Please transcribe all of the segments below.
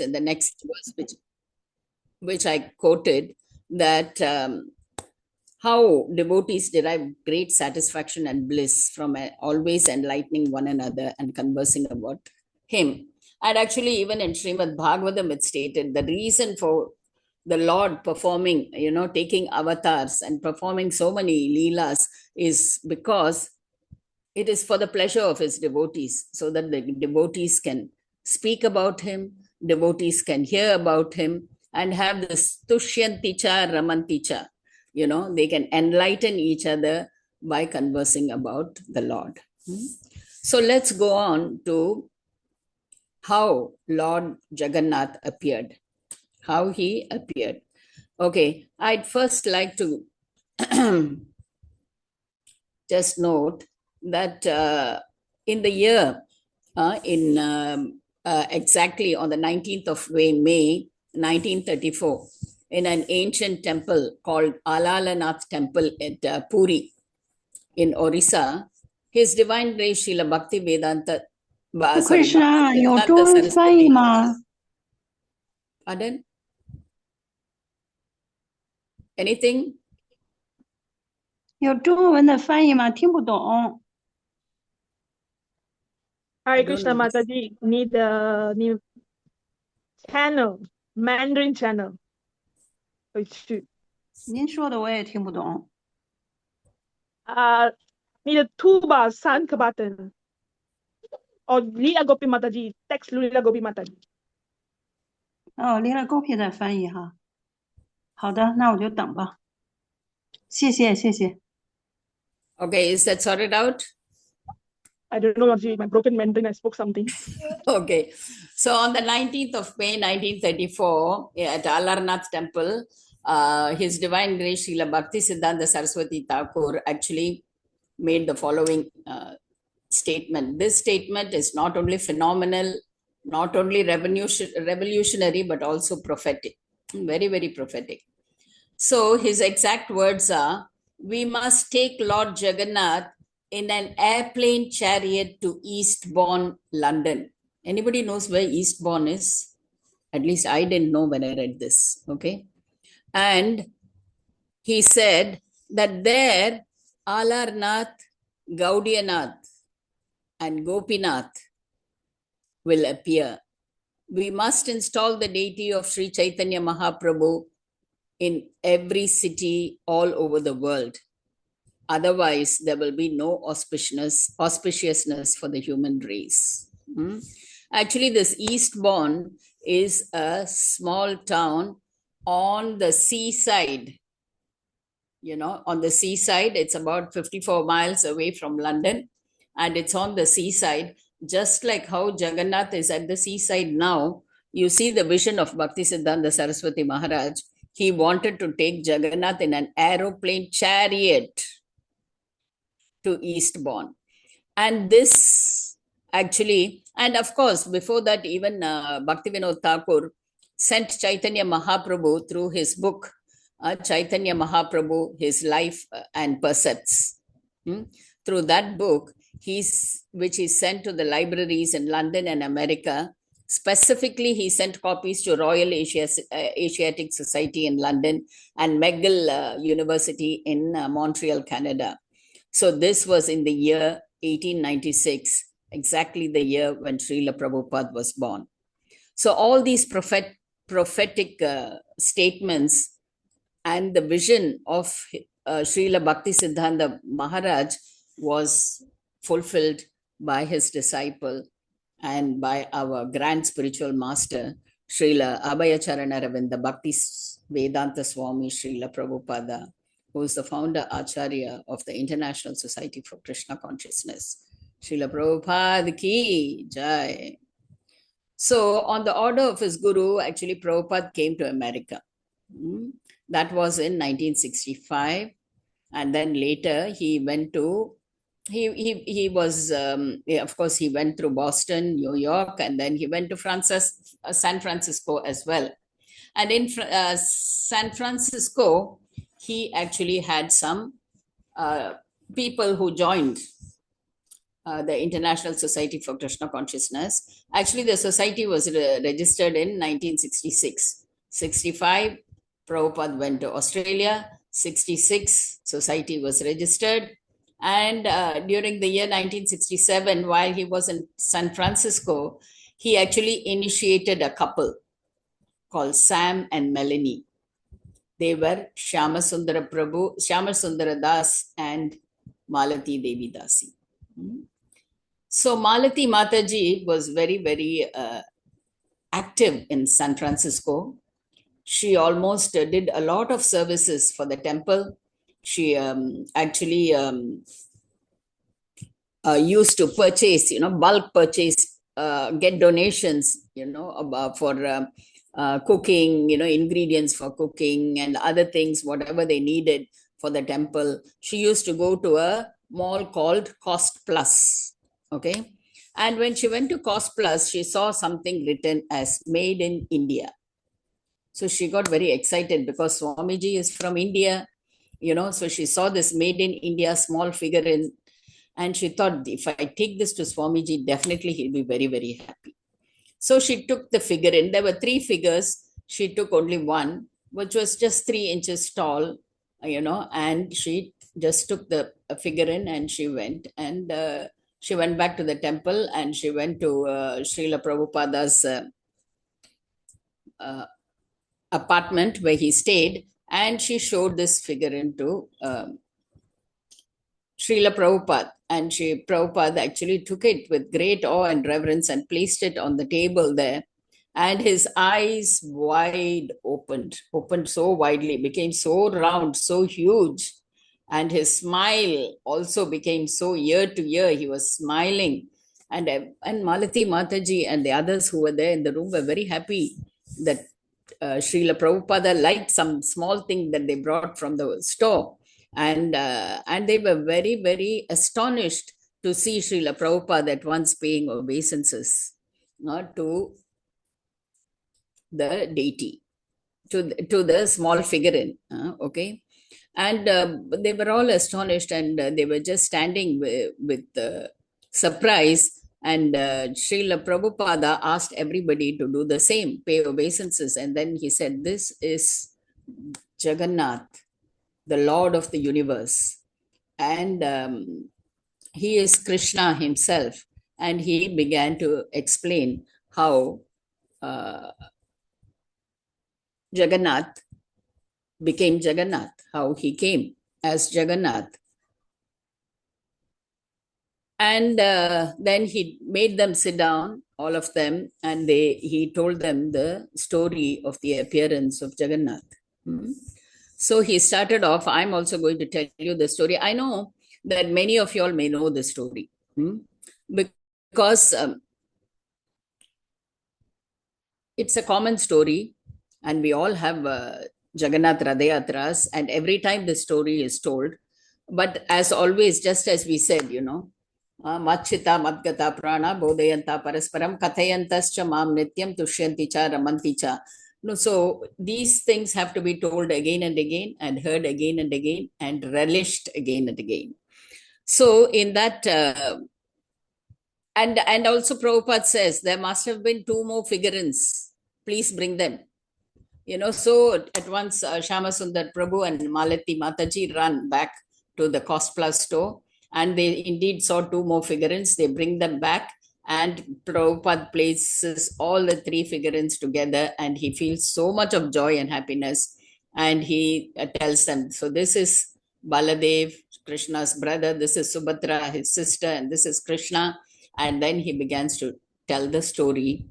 in the next verse, which I quoted, that how devotees derive great satisfaction and bliss from always enlightening one another and conversing about him. And actually, even in Srimad Bhagavatam, it's stated the reason for the Lord performing, taking avatars and performing so many leelas is because it is for the pleasure of his devotees, so that the devotees can speak about him, devotees can hear about him, and have this tushyanticha ramanticha. They can enlighten each other by conversing about the Lord. So let's go on to how Lord Jagannath appeared, how he appeared. Okay, I'd first like to just note that in the year, exactly on the 19th of May 1934, in an ancient temple called Alalanath Temple at Puri in Orissa, His Divine Grace Srila Bhakti Vedanta. 不愧是啊，有中文翻译吗？ Pardon? Anything? 有中文的翻译吗？听不懂。Hare Krishna Mataji, need a new channel, Mandarin channel. 您说的我也听不懂。Need a 2 bar, 3 个 button. Or Leela Gopi Mataji, text Leela Gopi Mataji. 哦，Leela Gopi 在翻译哈。好的，那我就等吧。谢谢，谢谢。 Okay, is that sorted out? I don't know, my broken Mandarin, I spoke something. Okay, so on the 19th of May 1934 at Alarnath Temple, His Divine Grace Srila Bhakti Siddhanta Saraswati Thakur actually made the following statement. This statement is not only phenomenal, not only revolutionary, but also prophetic, very, very prophetic. So his exact words are, we must take Lord Jagannath in an airplane chariot to Eastbourne, London. Anybody knows where Eastbourne is? At least I didn't know when I read this, okay? And he said that there Alarnath, Gaudianath, and Gopinath will appear. We must install the deity of Sri Chaitanya Mahaprabhu in every city all over the world. Otherwise, there will be no auspiciousness for the human race. Actually, this Eastbourne is a small town on the seaside. On the seaside, it's about 54 miles away from London, and it's on the seaside, just like how Jagannath is at the seaside now. You see the vision of Bhaktisiddhanta Saraswati Maharaj. He wanted to take Jagannath in an aeroplane chariot to Eastbourne. And this actually, and of course, before that, even Bhaktivinoda Thakur sent Chaitanya Mahaprabhu through his book, Chaitanya Mahaprabhu, His Life and Percepts. Through that book, which he sent to the libraries in London and America. Specifically, he sent copies to Royal Asiatic Society in London and McGill University in Montreal, Canada. So this was in the year 1896, exactly the year when Srila Prabhupada was born. So all these prophetic statements and the vision of Srila Bhaktisiddhanta Maharaj was fulfilled by his disciple and by our grand spiritual master, Srila Abhayacharana Ravinda Bhakti Vedanta Swami Srila Prabhupada, who is the founder Acharya of the International Society for Krishna Consciousness. Srila Prabhupada ki jai. So on the order of his guru, actually Prabhupada came to America. That was in 1965. And then later he went to, he was, of course, he went through Boston, New York, and then he went to San Francisco as well. And in San Francisco, he actually had some people who joined the International Society for Krishna Consciousness. Actually, the society was registered in 1966. 65, Prabhupada went to Australia. 66, society was registered. And during the year 1967, while he was in San Francisco, he actually initiated a couple called Sam and Melanie. They were Shyamasundara Prabhu, Shyamasundara Das, and Malati Devi Dasi. So Malati Mataji was very, very active in San Francisco. She almost did a lot of services for the temple. She actually used to purchase, bulk purchase, get donations, for cooking, ingredients for cooking and other things, whatever they needed for the temple. She used to go to a mall called Cost Plus. Okay. And when she went to Cost Plus, she saw something written as Made in India. So she got very excited because Swamiji is from India, so she saw this Made in India small figurine. And she thought, if I take this to Swamiji, definitely he'll be very, very happy. So she took the figurine. There were 3 figures. She took only one, which was just 3 inches tall, and she just took the figurine and she went. And she went back to the temple and she went to Srila Prabhupada's apartment where he stayed. And she showed this figurine to Srila Prabhupada, and Prabhupada actually took it with great awe and reverence and placed it on the table there. And his eyes opened so widely, became so round, so huge. And his smile also became so ear to ear. He was smiling. And Malati Mataji and the others who were there in the room were very happy that Srila Prabhupada liked some small thing that they brought from the store. And they were very, very astonished to see Srila Prabhupada at once paying obeisances to the deity, to the small figurine. Okay. And they were all astonished, and they were just standing with surprise. And Srila Prabhupada asked everybody to do the same, pay obeisances. And then he said, this is Jagannath, the Lord of the universe. And he is Krishna himself. And he began to explain how Jagannath became Jagannath, how he came as Jagannath. And then he made them sit down, all of them, and he told them the story of the appearance of Jagannath. So he started off, I'm also going to tell you the story. I know that many of you all may know the story, because it's a common story, and we all have Jagannath Radhayatras, and every time the story is told. But as always, just as we said, Machita Madgata Prana Bodhayanta Parasparam Kathayantascha Mam Nityam Tushyanti Cha Ramanti Cha. No, so these things have to be told again and again, and heard again and again, and relished again and again. So in that, and also Prabhupada says there must have been 2 more figurines. Please bring them. So at once Shyamasundar Prabhu and Malati Mataji run back to the Cost Plus store, and they indeed saw 2 more figurines. They bring them back, and Prabhupada places all the 3 figurines together, and he feels so much of joy and happiness. And he tells them, so this is Baladev, Krishna's brother, this is Subhadra, his sister, and this is Krishna. And then he begins to tell the story.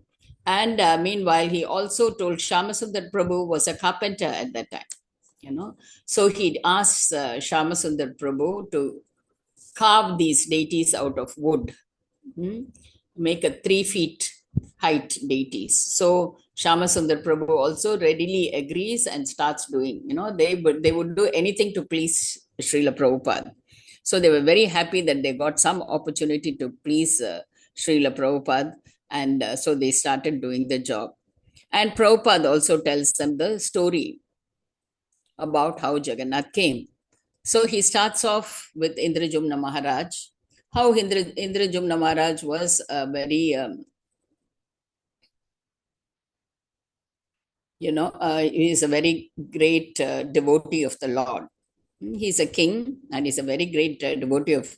And meanwhile, he also told Shyamasundar Prabhu was a carpenter at that time, So he asks Shyamasundar Prabhu to carve these deities out of wood, make a 3 feet height deities. So Shyamasundar Prabhu also readily agrees and starts doing, they would do anything to please Srila Prabhupada. So they were very happy that they got some opportunity to please Srila Prabhupada. And so they started doing the job. And Prabhupada also tells them the story about how Jagannath came. So he starts off with Indrajumna Maharaj, how Indrajumna Maharaj was a very, he is a very great devotee of the Lord. He's a king and he's a very great devotee of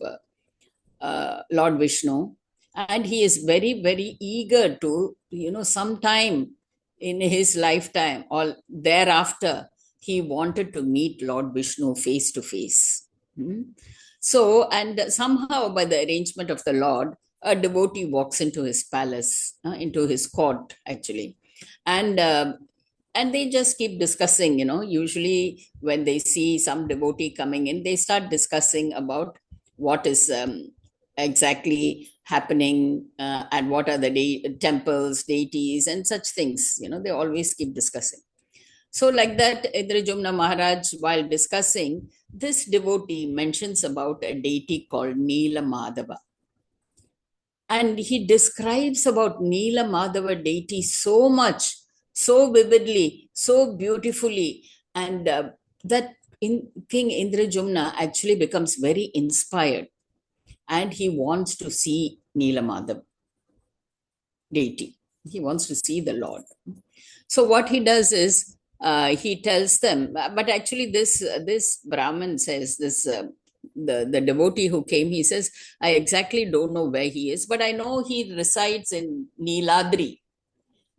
Lord Vishnu. And he is very, very eager to, sometime in his lifetime or thereafter, he wanted to meet Lord Vishnu face to face. So, and somehow by the arrangement of the Lord, a devotee walks into his palace, into his court, actually. And they just keep discussing, usually when they see some devotee coming in, they start discussing about what is exactly happening and what are the temples, deities, and such things. They always keep discussing. So, like that, Indrajumna Maharaj, while discussing, this devotee mentions about a deity called Neela Madhava. And he describes about Neela Madhava deity so much, so vividly, so beautifully, and that King Indrajumna actually becomes very inspired and he wants to see Neela Madhava deity. He wants to see the Lord. So what he does is he tells them, but actually this Brahmin says, this the devotee who came, he says, I exactly don't know where he is, but I know he resides in Niladri.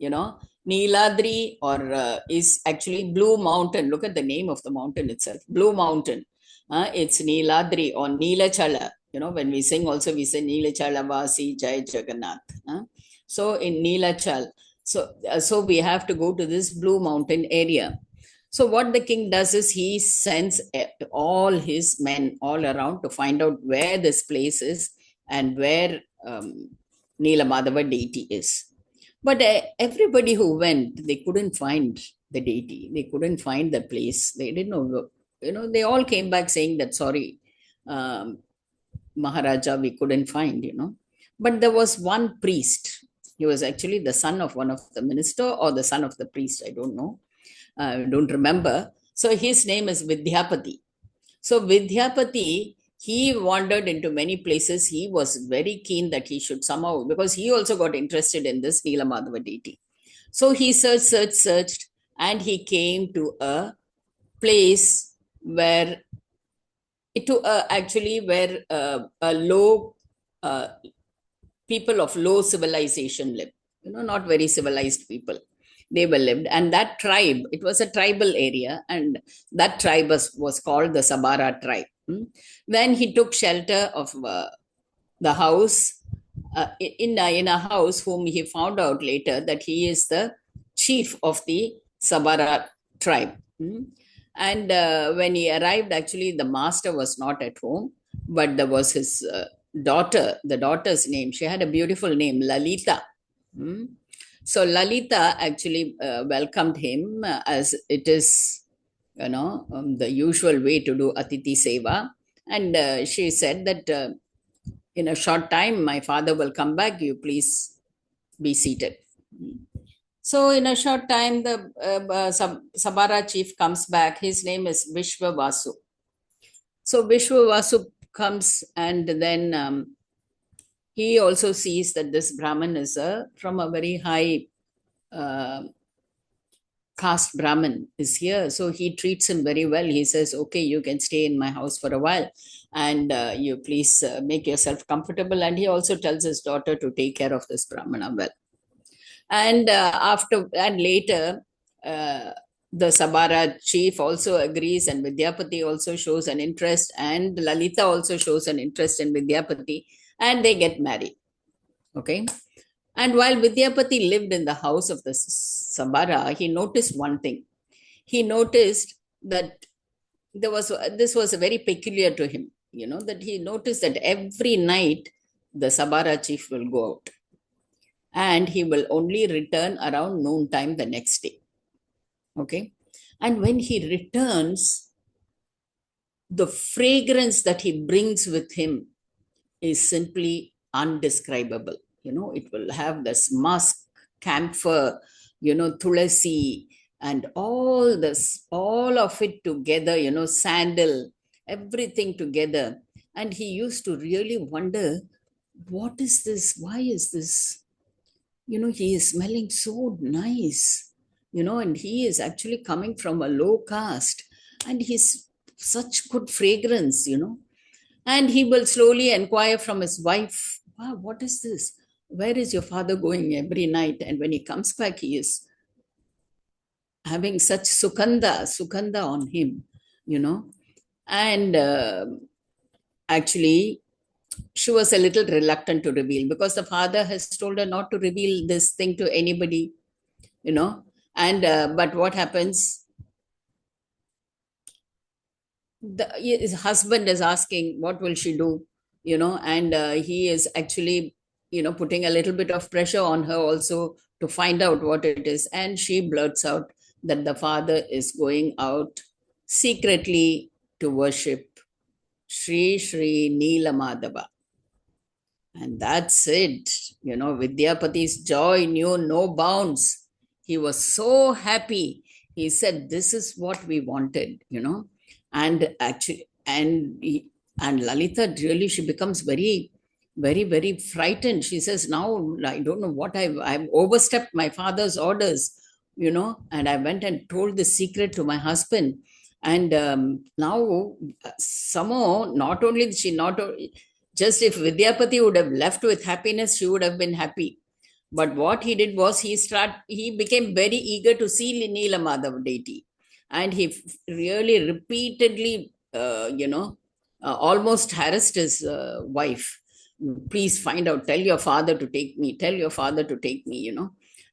Niladri or is actually Blue Mountain. Look at the name of the mountain itself, Blue Mountain. It's Niladri or Nilachala. When we sing also, we say Nilachala Vasi Jai Jagannath. So in Nilachal, so we have to go to this Blue Mountain area. So what the king does is he sends all his men all around to find out where this place is and where Neela Madhava deity is. But everybody who went, they couldn't find the deity. They couldn't find the place. They didn't know. They all came back saying that, sorry, Maharaja, we couldn't find, But there was one priest. He was actually the son of one of the minister or the son of the priest. I don't know. I don't remember. So his name is Vidyapati. So Vidyapati, he wandered into many places. He was very keen that he should somehow, because he also got interested in this Neela Madhava deity. So he searched, and he came to a place where actually where a low people of low civilization live. Not very civilized people. They were lived, and that tribe, it was a tribal area, and that tribe was called the Sabara tribe. When he took shelter of the house, in a house whom he found out later that he is the chief of the Sabara tribe. And when he arrived, actually, the master was not at home, but there was his daughter, the daughter's name. She had a beautiful name, Lalita. So Lalita actually welcomed him as it is, the usual way to do Atiti Seva. And she said that in a short time, my father will come back. You please be seated. So in a short time, the Sabara chief comes back. His name is Vishwavasu. So Vishwavasu comes, and then he also sees that this Brahmin is from a very high caste Brahmin is here. So he treats him very well. He says, okay, you can stay in my house for a while and you please make yourself comfortable. And he also tells his daughter to take care of this Brahmana well. And later, the Sabara chief also agrees, and Vidyapati also shows an interest, and Lalita also shows an interest in Vidyapati, and they get married. Okay. And while Vidyapati lived in the house of the Sabara, he noticed one thing. He noticed that this was very peculiar to him, that he noticed that every night the Sabara chief will go out and he will only return around noontime the next day. Okay. And when he returns, the fragrance that he brings with him is simply undescribable. It will have this musk, camphor, tulasi, and all of it together, sandal, everything together. And he used to really wonder, what is this? Why is this? He is smelling so nice, and he is actually coming from a low caste, and he's such good fragrance, And he will slowly inquire from his wife, wow, what is this? Where is your father going every night? And when he comes back, he is having such sukanda on him, And actually, she was a little reluctant to reveal because the father has told her not to reveal this thing to anybody, And but what happens? His husband is asking, what will she do? And he is actually, putting a little bit of pressure on her also to find out what it is. And she blurts out that the father is going out secretly to worship Sri Sri Neelamadava. And that's it. Vidyapati's joy knew no bounds. He was so happy. He said, this is what we wanted, And actually, and Lalita really, she becomes very, very, very frightened. She says, now I don't know what I've overstepped my father's orders, and I went and told the secret to my husband. And now somehow, not only she not just if Vidyapati would have left with happiness, she would have been happy. But what he did was he became very eager to see Neela Madhav deity. And he really repeatedly, almost harassed his wife. Please find out, tell your father to take me, tell your father to take me,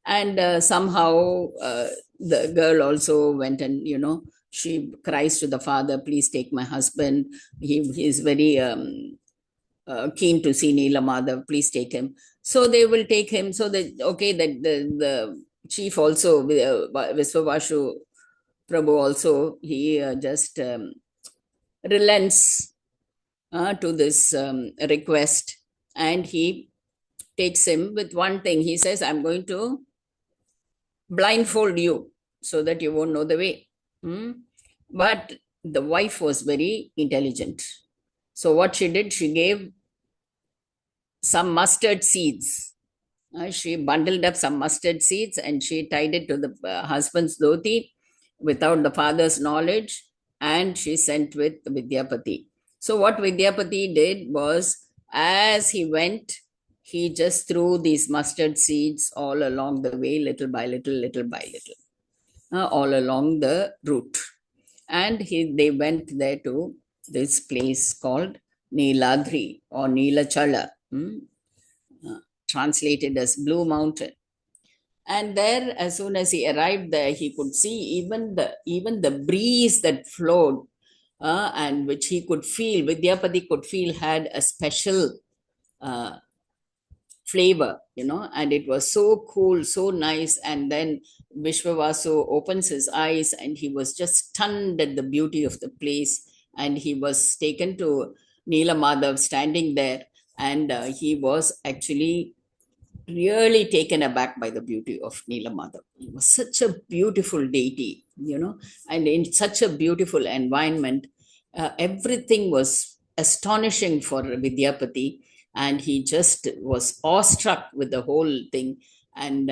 And somehow the girl also went and, she cries to the father, please take my husband. He is very keen to see Neela Madhav, please take him. So they will take him. So that, okay, that the chief also, Viswavashu Prabhu also, he just relents to this request, and he takes him with one thing. He says, I'm going to blindfold you so that you won't know the way. But the wife was very intelligent. So what she did, she gave some mustard seeds. She bundled up some mustard seeds and she tied it to the husband's dhoti without the father's knowledge, and she sent with Vidyapati. So what Vidyapati did was, as he went, he just threw these mustard seeds all along the way, little by little, all along the route. And they went there to this place called Neeladri or Neelachala, translated as Blue Mountain. And there, as soon as he arrived there, he could see even the breeze that flowed, and which he could feel, Vidyapati could feel, had a special flavor, and it was so cool, so nice. And then Vishwavasu opens his eyes and he was just stunned at the beauty of the place. And he was taken to Neela Madhav standing there, and he was actually really taken aback by the beauty of Neela Madhav. It was such a beautiful deity, and in such a beautiful environment. Everything was astonishing for Vidyapati, and he just was awestruck with the whole thing. And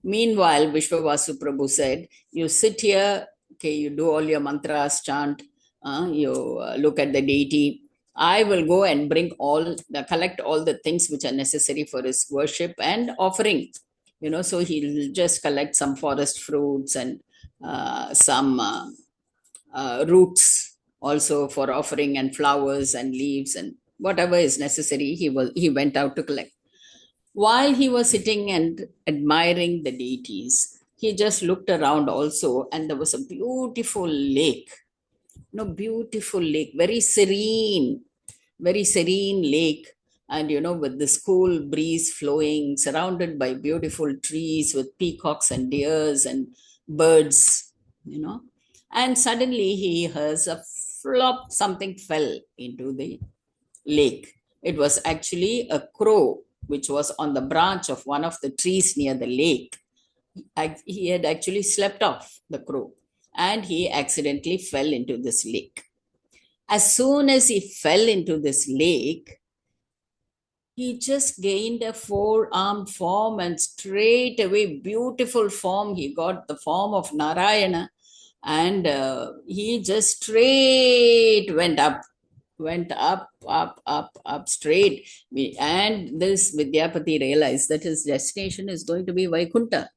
meanwhile, Vishwavasu Prabhu said, you sit here, okay, you do all your mantras, chant, you look at the deity. I will go and collect all the things which are necessary for his worship and offering. So he'll just collect some forest fruits and some roots also for offering, and flowers and leaves and whatever is necessary. He went out to collect. While he was sitting and admiring the deities, he just looked around also, and there was a beautiful lake. Beautiful lake, very serene lake. And with this cool breeze flowing, surrounded by beautiful trees with peacocks and deers and birds. And suddenly he hears a flop, something fell into the lake. It was actually a crow which was on the branch of one of the trees near the lake. He had actually slept off, the crow, and he accidentally fell into this lake. As soon as he fell into this lake, he just gained a four-armed form, and straight away, beautiful form. He got the form of Narayana, and he just straight went up, straight. And this Vidyapati realized that his destination is going to be Vaikuntha.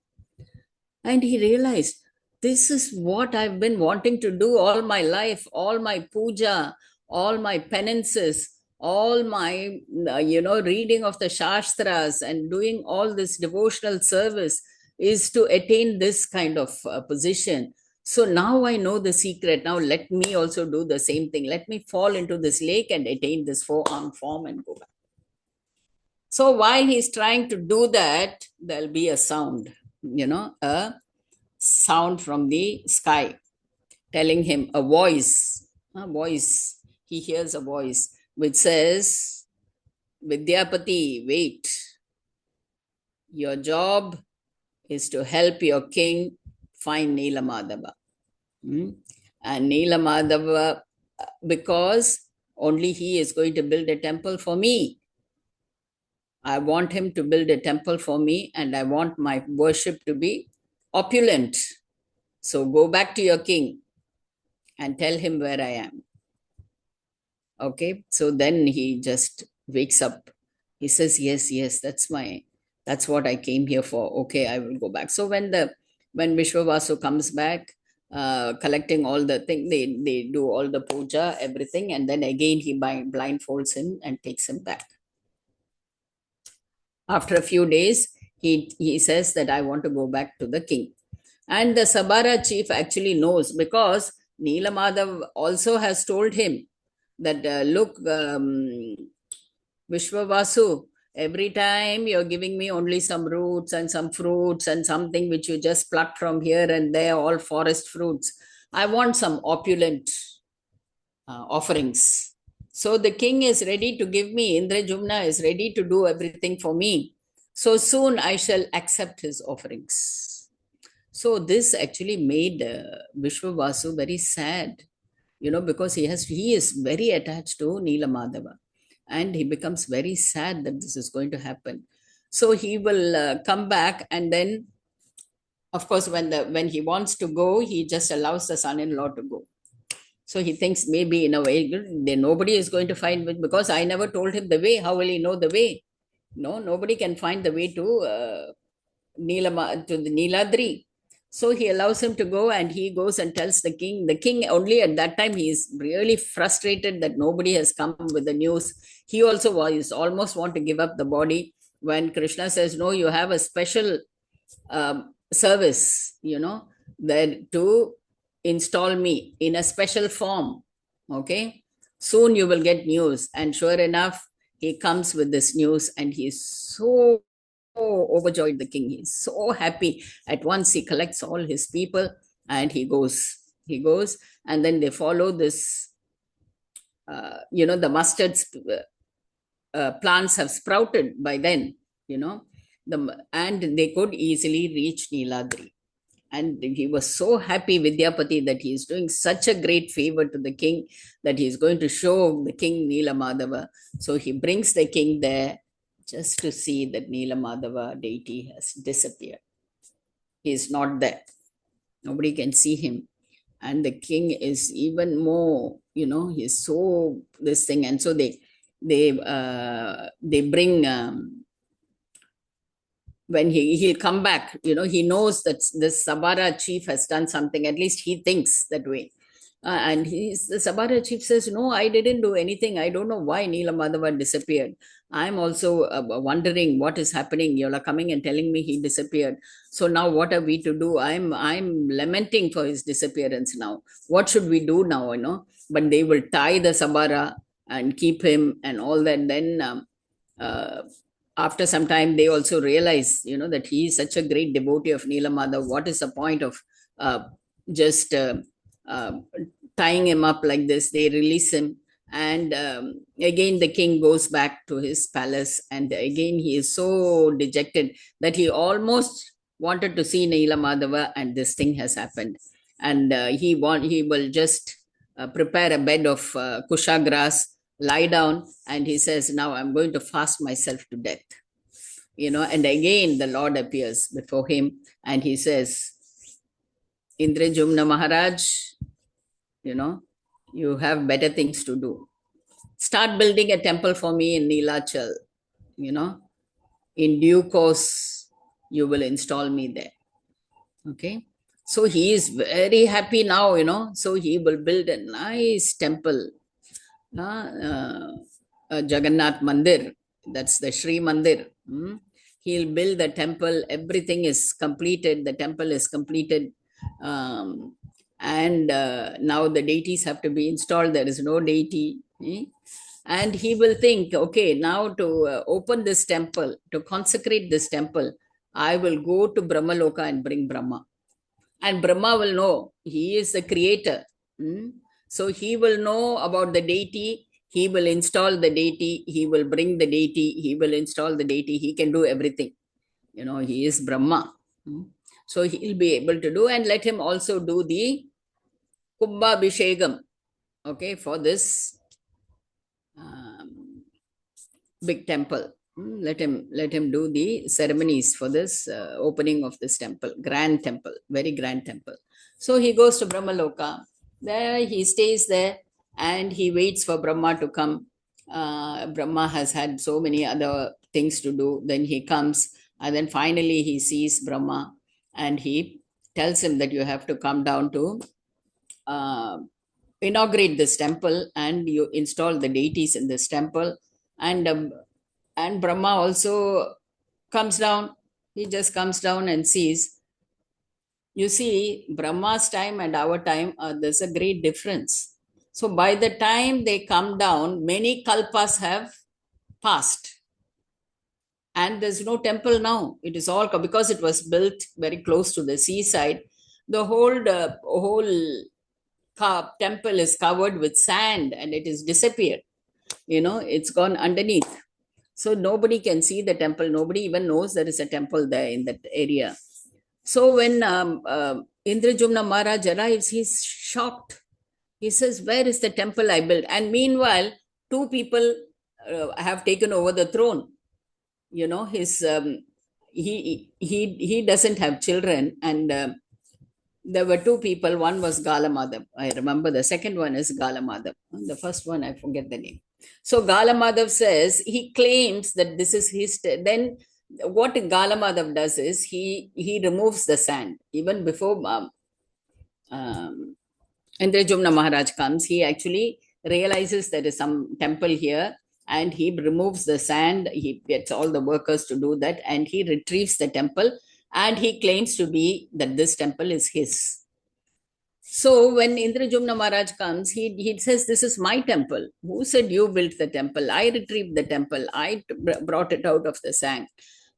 And he realized, this is what I've been wanting to do all my life, all my puja, all my penances, all my, reading of the Shastras and doing all this devotional service is to attain this kind of position. So now I know the secret. Now let me also do the same thing. Let me fall into this lake and attain this four-armed form and go back. So while he's trying to do that, there'll be a sound, a sound from the sky telling him, a voice. He hears a voice which says, Vidyapati, wait. Your job is to help your king find Neelamadhava. And Neelamadhava, because only he is going to build a temple for me. I want him to build a temple for me, and I want my worship to be opulent. So go back to your king and tell him where I am. Okay, so then he just wakes up. He says, yes, that's what I came here for. Okay, I will go back. So when Vishwavasu comes back, collecting all the thing, they do all the puja, everything, and then again he blindfolds him and takes him back. After a few days, he says that I want to go back to the king. And the Sabara chief actually knows, because Neelamadhav also has told him that, look, Vishwavasu, every time you're giving me only some roots and some fruits and something which you just pluck from here and there, all forest fruits. I want some opulent offerings. So the king is ready to give me, Indrajumna is ready to do everything for me. So soon I shall accept his offerings. So this actually made Vishwavasu very sad, because he is very attached to Neelamadhava, and he becomes very sad that this is going to happen. So he will come back, and then, of course, when he wants to go, he just allows the son-in-law to go. So he thinks maybe in a way, nobody is going to find, because I never told him the way. How will he know the way? No, nobody can find the way to the Neeladri. So he allows him to go, and he goes and tells the king. The king only at that time, he is really frustrated that nobody has come with the news. He also was almost want to give up the body when Krishna says, no, you have a special service, that to install me in a special form. Okay, soon you will get news. And sure enough, he comes with this news, and he is so overjoyed. The king is so happy. At once he collects all his people and he goes, and then they follow this, the mustard plants have sprouted by then, and they could easily reach Neeladri. And he was so happy, Vidyapati, that he is doing such a great favor to the king, that he is going to show the king Neelamadhava. So he brings the king there just to see that Neelamadhava deity has disappeared. He is not there. Nobody can see him. And the king is even more, he is so this thing. And so they bring, when he'll come back, he knows that this Sabara chief has done something. At least he thinks that way. And the Sabara chief says, no, I didn't do anything. I don't know why Neelamadhava disappeared. I'm also wondering what is happening. You're coming and telling me he disappeared. So now what are we to do? I'm lamenting for his disappearance now. What should we do now, But they will tie the Sabara and keep him and all that. Then after some time, they also realize, that he is such a great devotee of Neelamadhava. What is the point of just tying him up like this? They release him. And again, the king goes back to his palace. And again, he is so dejected that he almost wanted to see Neelamadhava, and this thing has happened. And he will just prepare a bed of kusha grass, lie down, and he says, now I'm going to fast myself to death. And again the Lord appears before him and he says, Indrajumna Maharaj, you have better things to do. Start building a temple for me in Nilachal. In due course, you will install me there. Okay. So he is very happy now. So he will build a nice temple. Jagannath Mandir. That's the Sri Mandir. He'll build the temple. Everything is completed. The temple is completed. And now the deities have to be installed. There is no deity. And he will think, okay, now to open this temple, to consecrate this temple, I will go to Brahmaloka and bring Brahma. And Brahma will know he is the creator. So he will know about the deity. He will install the deity. He will bring the deity. He will install the deity. He can do everything. He is Brahma. So he'll be able to do, and let him also do the Kumbha Bhishegam, okay, for this big temple. Let him do the ceremonies for this opening of this temple, grand temple, very grand temple. So he goes to Brahmaloka. There he stays there and he waits for Brahma to come. Brahma has had so many other things to do. Then he comes and then finally he sees Brahma and he tells him that you have to come down to inaugurate this temple and you install the deities in this temple. And Brahma also comes down. He just comes down and sees. You see, Brahma's time and our time, there's a great difference. So by the time they come down, many kalpas have passed. And there's no temple now. It is all because it was built very close to the seaside. The whole temple is covered with sand and it is disappeared. It's gone underneath. So nobody can see the temple. Nobody even knows there is a temple there in that area. So when Indrajumna Maharaj arrives, he's shocked. He says, where is the temple I built? And meanwhile, two people have taken over the throne. His he doesn't have children, and there were two people. One was Galamadhav. I remember the second one is Galamadhav. The first one, I forget the name. So Galamadhav says, he claims that this is his. Then what Galamadhav does is he removes the sand. Even before Indrajumna Maharaj comes, he actually realizes there is some temple here and he removes the sand. He gets all the workers to do that and he retrieves the temple and he claims to be that this temple is his. So when Indrajumna Maharaj comes, he says, this is my temple. Who said you built the temple? I retrieved the temple. I brought it out of the sand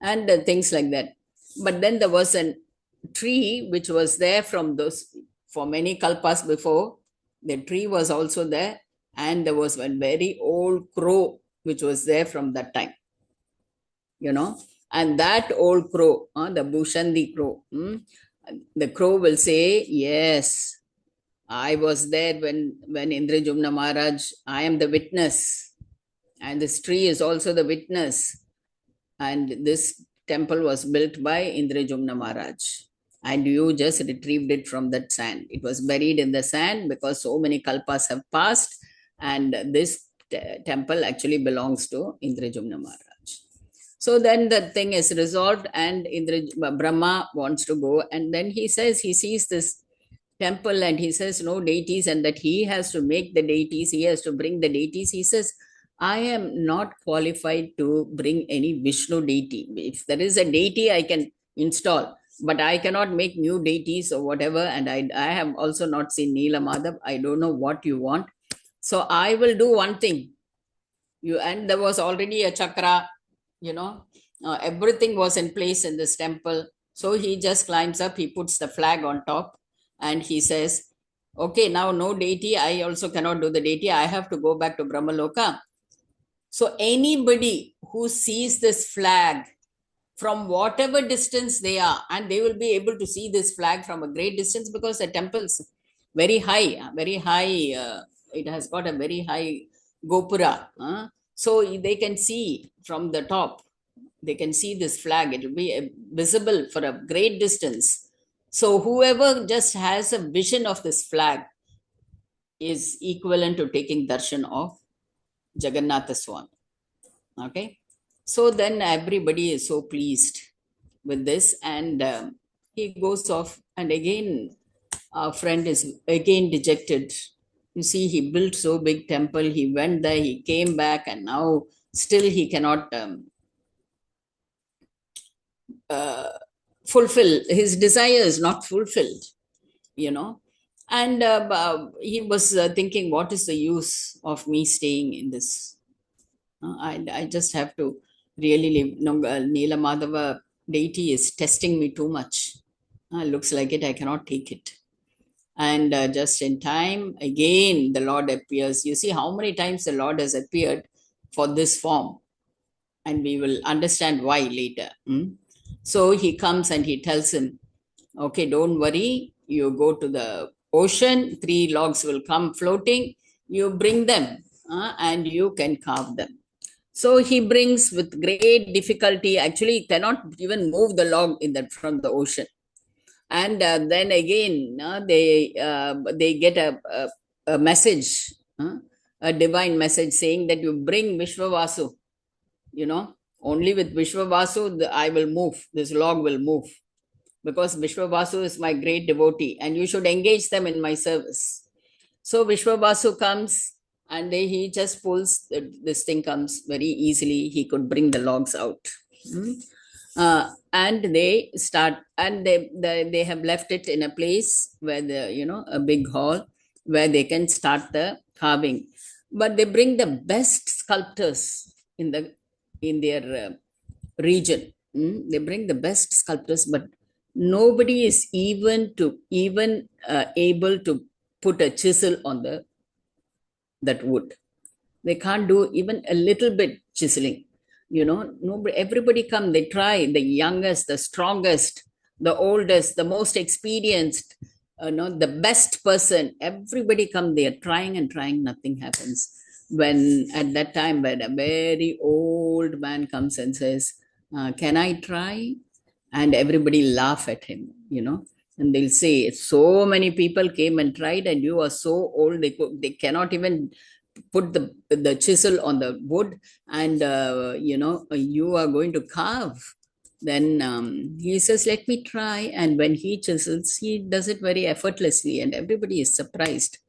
and things like that. But then there was a tree which was there from those, for many kalpas before. The tree was also there and there was one very old crow which was there from that time. And that old crow, the Bhushandi crow, the crow will say, yes, I was there when Indrajumna Maharaj, I am the witness. And this tree is also the witness. And this temple was built by Indrajumna Maharaj. And you just retrieved it from that sand. It was buried in the sand because so many kalpas have passed. And this temple actually belongs to Indrajumna Maharaj. So then the thing is resolved and Brahma wants to go. And then he says, he sees this temple and he says no deities and that he has to make the deities, he has to bring the deities. He says, I am not qualified to bring any Vishnu deity. If there is a deity, I can install, but I cannot make new deities or whatever. And I have also not seen Neela Madhav. I don't know what you want. So I will do one thing. And there was already a chakra, everything was in place in this temple. So he just climbs up, he puts the flag on top. And he says, okay, now no deity. I also cannot do the deity. I have to go back to Brahmaloka. So anybody who sees this flag from whatever distance they are, and they will be able to see this flag from a great distance because the temples very high, very high. It has got a very high gopura. So they can see from the top. They can see this flag. It will be visible for a great distance. So whoever just has a vision of this flag is equivalent to taking darshan of Jagannatha Swami. Okay. So then everybody is so pleased with this, and he goes off, and again our friend is again dejected. You see, he built so big temple, he went there, he came back, and now still he cannot fulfill his desire, is not fulfilled, you know. And he was thinking, what is the use of me staying in this? I just have to really leave. No, Neela Madhava deity is testing me too much. Looks like it, I cannot take it. And just in time, again, the Lord appears. You see how many times the Lord has appeared for this form, and we will understand why later. So he comes and he tells him, okay, don't worry, you go to the ocean, 3 logs will come floating, you bring them, and you can carve them. So he brings with great difficulty, actually cannot even move the log in that from the ocean. And then again, they get a message, a divine message saying that you bring Vishwavasu, only with Vishwavasu, I will move, this log will move, because Vishwavasu is my great devotee, and you should engage them in my service. So Vishwavasu comes, and he just pulls, this thing comes very easily. He could bring the logs out. And they start, and they have left it in a place where a big hall where they can start the carving. But they bring the best sculptors in their region. They bring the best sculptors, but nobody is even able to put a chisel on that wood. They can't do even a little bit chiseling. Nobody, everybody come, they try, the youngest, the strongest, the oldest, the most experienced, the best person, everybody come, they are trying and trying, nothing happens. When at that time, when a very old man comes and says, can I try? And everybody laugh at him, and they'll say, so many people came and tried, and you are so old, they cannot even put the chisel on the wood, and you are going to carve. Then he says, let me try. And when he chisels, he does it very effortlessly, and everybody is surprised.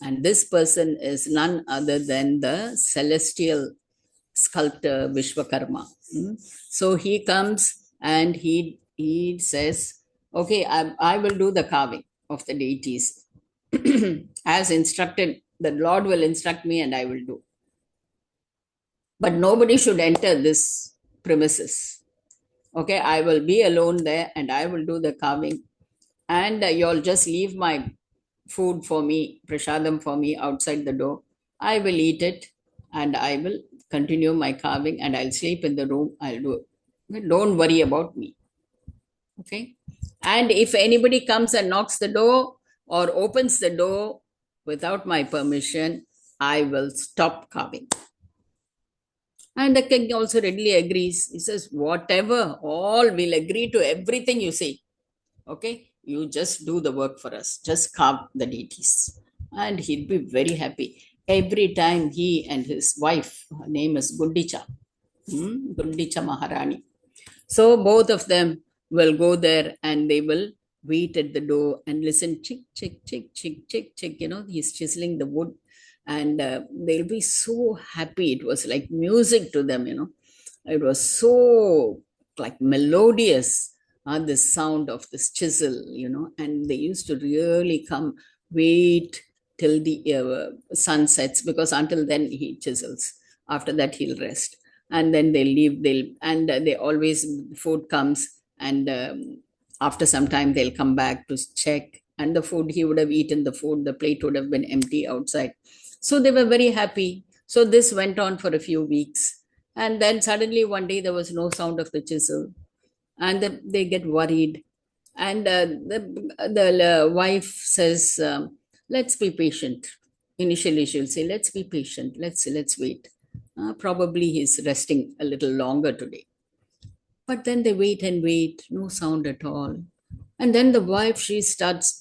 And this person is none other than the celestial sculptor Vishwakarma. So he comes and he says, okay, I will do the carving of the deities as instructed. The Lord will instruct me, and I will do. But nobody should enter this premises. Okay, I will be alone there, and I will do the carving. And you'll just leave my food for me, prasadam for me outside the door. I will eat it, and I will continue my carving, and I'll sleep in the room. I'll do it. Don't worry about me. Okay. And if anybody comes and knocks the door or opens the door without my permission, I will stop carving. And the king also readily agrees. He says, whatever, all will agree to everything you say. Okay, you just do the work for us. Just carve the deities. And he'd be very happy. Every time he and his wife, her name is Gundicha, Gundicha Maharani. So both of them will go there, and they will wait at the door and listen, chick, chick, chick, chick, chick, chick. He's chiseling the wood, and they'll be so happy. It was like music to them. It was so like melodious, the sound of this chisel. And they used to really come, wait till the sun sets, because until then he chisels. After that he'll rest, and then they leave. They always, food comes, and after some time they'll come back to check, and the food, he would have eaten the food, the plate would have been empty outside. So they were very happy. So this went on for a few weeks, and then suddenly one day there was no sound of the chisel, and they get worried. And the wife says, let's be patient. Initially, she'll say, let's be patient. Let's wait. Probably he's resting a little longer today. But then they wait and wait, no sound at all. And then the wife, she starts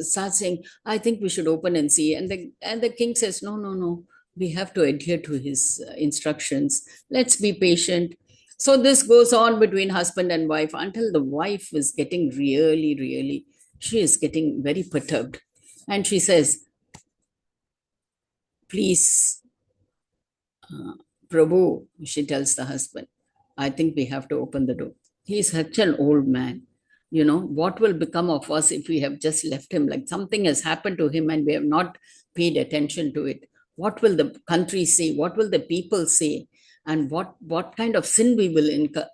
starts saying, I think we should open and see. And the king says, no, no, no. We have to adhere to his instructions. Let's be patient. So this goes on between husband and wife until the wife is getting really, she is getting very perturbed. And she says, please, Prabhu, she tells the husband, I think we have to open the door. He is such an old man. What will become of us if we have just left him? Like something has happened to him and we have not paid attention to it. What will the country say? What will the people say? And what kind of sin we will incur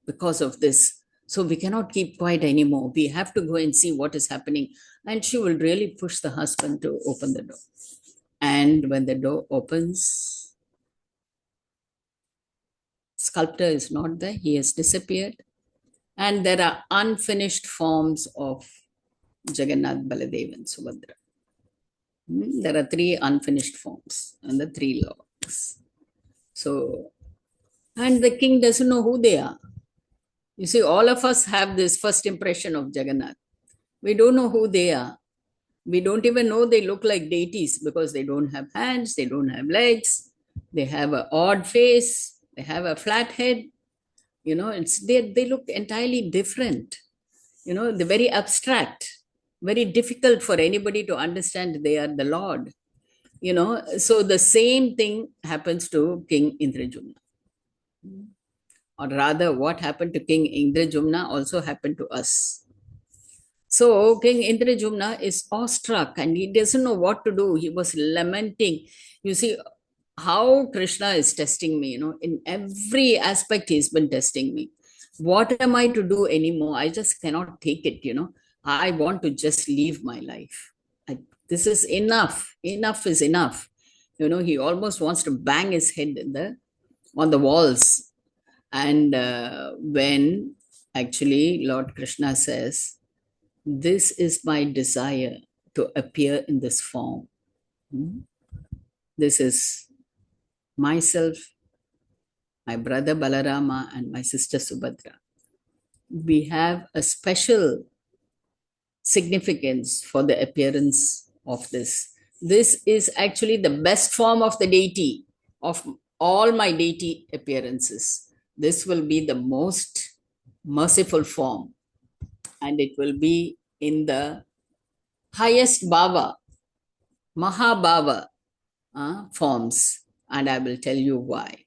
because of this? So we cannot keep quiet anymore. We have to go and see what is happening. And she will really push the husband to open the door. And when the door opens, sculptor is not there. He has disappeared. And there are unfinished forms of Jagannath, Baladev, and Subhadra. There are 3 unfinished forms and the 3 lords. So, and the king doesn't know who they are. You see, all of us have this first impression of Jagannath. We don't know who they are. We don't even know they look like deities because they don't have hands, they don't have legs, they have an odd face, they have a flat head. They look entirely different. They're very abstract, very difficult for anybody to understand they are the Lord. So the same thing happens to King Indrajumna. Or rather, what happened to King Indrajumna also happened to us. So King Indrajumna is awestruck and he doesn't know what to do. He was lamenting. You see how Krishna is testing me, in every aspect he's been testing me. What am I to do anymore? I just cannot take it, I want to just leave my life. This is enough. Enough is enough. He almost wants to bang his head on the walls. And when actually Lord Krishna says, this is my desire to appear in this form. This is myself, my brother Balarama, and my sister Subhadra. We have a special significance for the appearance of this. This is actually the best form of the deity, of all my deity appearances. This will be the most merciful form, and it will be in the highest bhava, Mahabhava forms, and I will tell you why.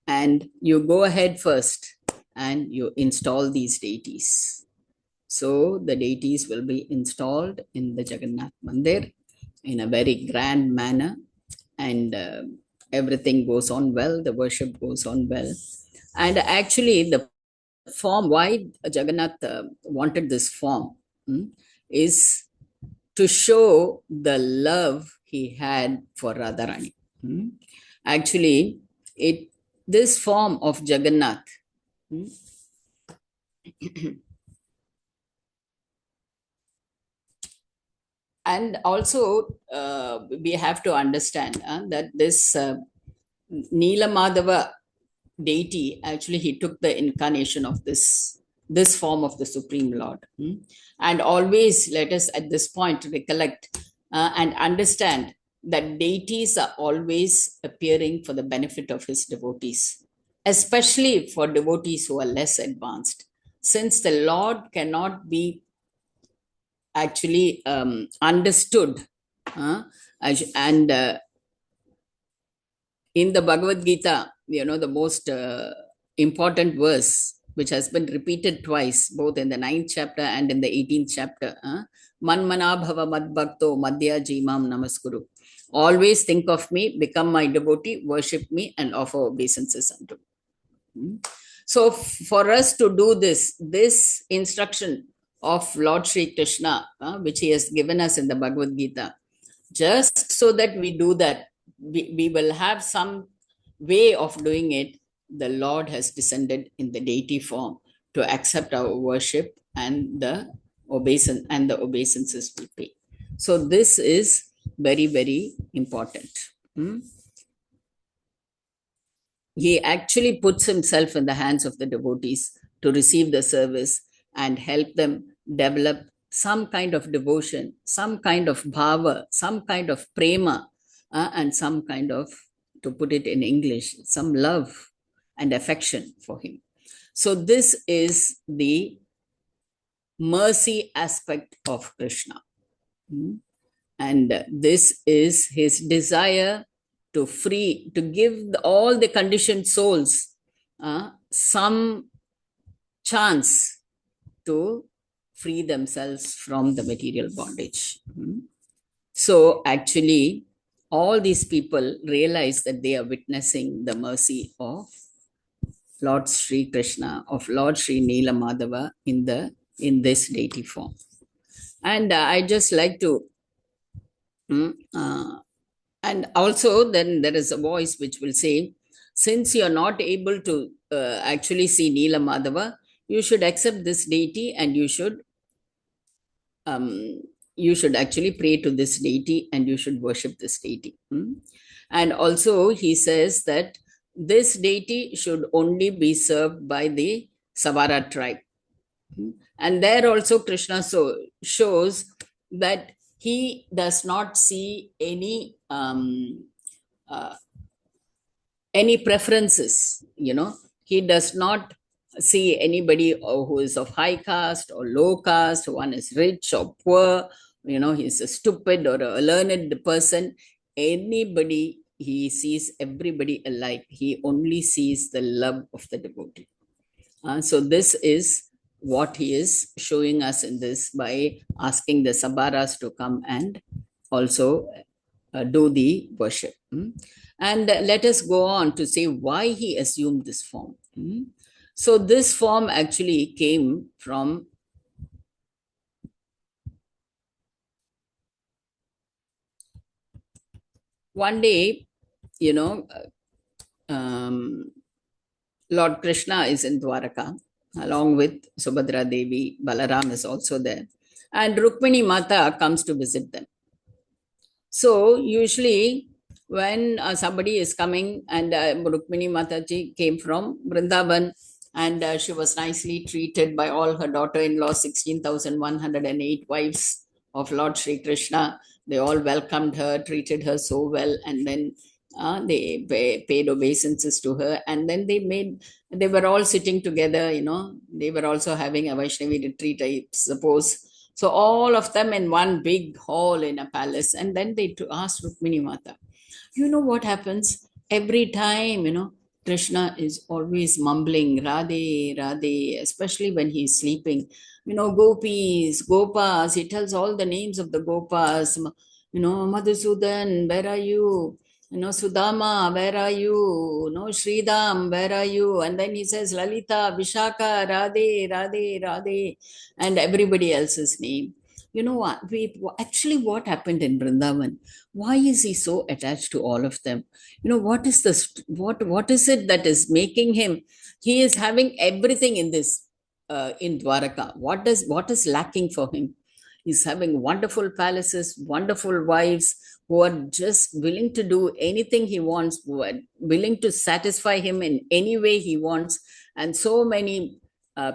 And you go ahead first and you install these deities. So the deities will be installed in the Jagannath Mandir in a very grand manner, and everything goes on well, the worship goes on well. And actually the form, why Jagannath wanted this form is to show the love he had for Radharani. Actually, this form of Jagannath and also we have to understand that this Neela Madhava deity, actually he took the incarnation of this form of the Supreme Lord. And always let us at this point recollect and understand that deities are always appearing for the benefit of his devotees, especially for devotees who are less advanced. Since the Lord cannot be actually understood, and in the Bhagavad Gita, the most important verse, which has been repeated twice, both in the 9th chapter and in the 18th chapter. Manmana bhava madbhakto madhya jimam namaskuru. Always think of me, become my devotee, worship me, and offer obeisances unto me. So for us to do this instruction of Lord Sri Krishna, which he has given us in the Bhagavad Gita, just so that we do that, we will have some way of doing it. The Lord has descended in the deity form to accept our worship and the obeisances we pay. So this is very, very important. He actually puts himself in the hands of the devotees to receive the service and help them develop some kind of devotion, some kind of bhava, some kind of prema, and some kind of, to put it in English, some love and affection for him. So this is the mercy aspect of Krishna. And this is his desire to free, to give all the conditioned souls some chance to free themselves from the material bondage. So actually, all these people realize that they are witnessing the mercy of Lord Sri Krishna, of Lord Sri Nila Madhava in this deity form. And I just like to and also then there is a voice which will say, since you are not able to actually see Nila Madhava, you should accept this deity and you should actually pray to this deity and you should worship this deity. And also he says that this deity should only be served by the Savara tribe. And there also Krishna shows that he does not see any preferences. He does not see anybody who is of high caste or low caste, one is rich or poor, he's a stupid or a learned person. Anybody, he sees everybody alike. He only sees the love of the devotee. So this is what he is showing us in this by asking the Sabaras to come and also do the worship. And let us go on to say why he assumed this form. So this form actually came from one day, Lord Krishna is in Dwaraka along with Subhadra Devi. Balaram is also there. And Rukmini Mata comes to visit them. So usually when somebody is coming, and Rukmini Mataji came from Vrindavan, and she was nicely treated by all her daughter-in-law, 16,108 wives of Lord Sri Krishna. They all welcomed her, treated her so well, and then they paid obeisances to her. And then they were all sitting together, they were also having a Vaishnavi retreat, I suppose. So all of them in one big hall in a palace. And then they asked Rukmini Mata, you know what happens? Every time, Krishna is always mumbling, Radhe, Radhe, especially when he's sleeping. Gopis, Gopas, he tells all the names of the Gopas. Madhusudan, where are you? Sudama, where are you? Sridham, where are you? And then he says, Lalita, Vishaka, Radhe, Radhe, Radhe, and everybody else's name. You know what? What happened in Vrindavan? Why is he so attached to all of them? What is what is it that is making him? He is having everything in this in Dwaraka. What is lacking for him? He's having wonderful palaces, wonderful wives who are just willing to do anything he wants, who are willing to satisfy him in any way he wants, and so many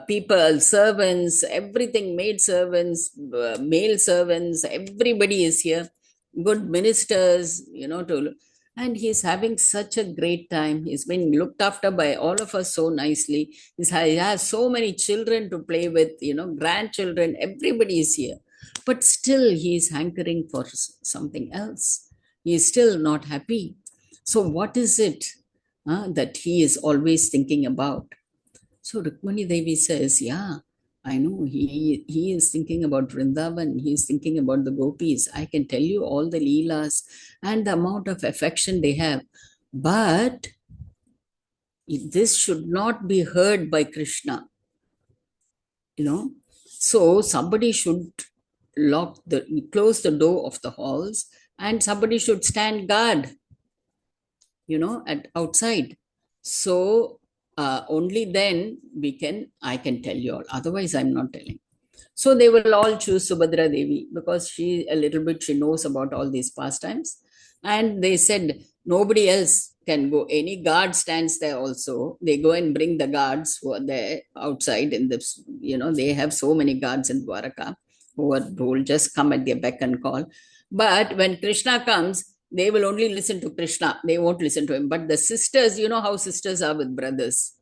people, servants, everything, maid servants, male servants, everybody is here, good ministers, and he's having such a great time. He's been looked after by all of us so nicely. He has so many children to play with, grandchildren, everybody is here. But still he's hankering for something else. He is still not happy. So what is it that he is always thinking about? So Rukmani Devi says, yeah, I know he is thinking about Vrindavan. He is thinking about the gopis. I can tell you all the leelas and the amount of affection they have. But this should not be heard by Krishna. So somebody should close the door of the halls, and somebody should stand guard, at outside. So only then I can tell you all. Otherwise, I'm not telling. So they will all choose Subhadra Devi because she knows about all these pastimes. And they said nobody else can go. Any guard stands there also. They go and bring the guards who are there outside in this, they have so many guards in Dwaraka who will just come at their beck and call. But when Krishna comes, they will only listen to Krishna. They won't listen to him. But the sisters, you know how sisters are with brothers,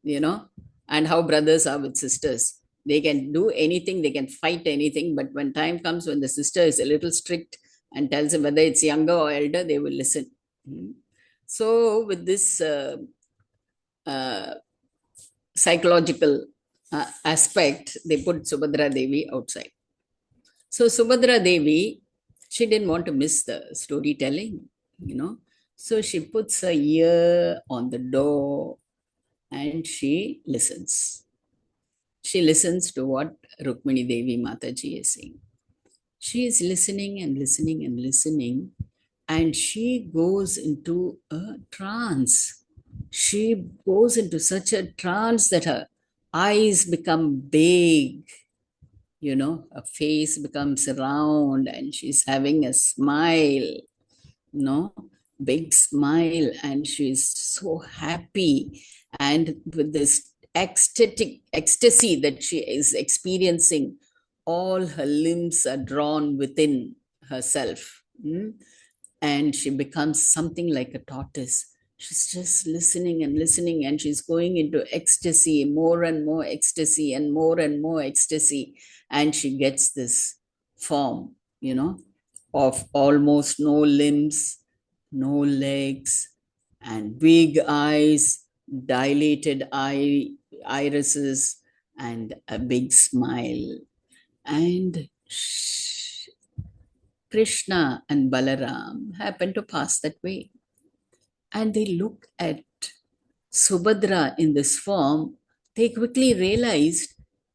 and how brothers are with sisters. They can do anything, they can fight anything, but when time comes when the sister is a little strict and tells them whether it's younger or elder, they will listen. So, with this uh, psychological aspect, they put Subhadra Devi outside. So, Subhadra Devi, she didn't want to miss the storytelling. So, she puts her ear on the door and she listens. She listens to what Rukmini Devi Mataji is saying. She is listening and listening and listening, and she goes into a trance. She goes into such a trance that her eyes become big, her face becomes round, and she's having a smile, no big smile, and she's so happy, and with this ecstatic ecstasy that she is experiencing, all her limbs are drawn within herself. And she becomes something like a tortoise. She's just listening and listening, and she's going into ecstasy, more and more ecstasy, and more ecstasy. And she gets this form, of almost no limbs, no legs, and big eyes, dilated irises, and a big smile. And Krishna and Balaram happen to pass that way. And they look at Subhadra in this form. They quickly realized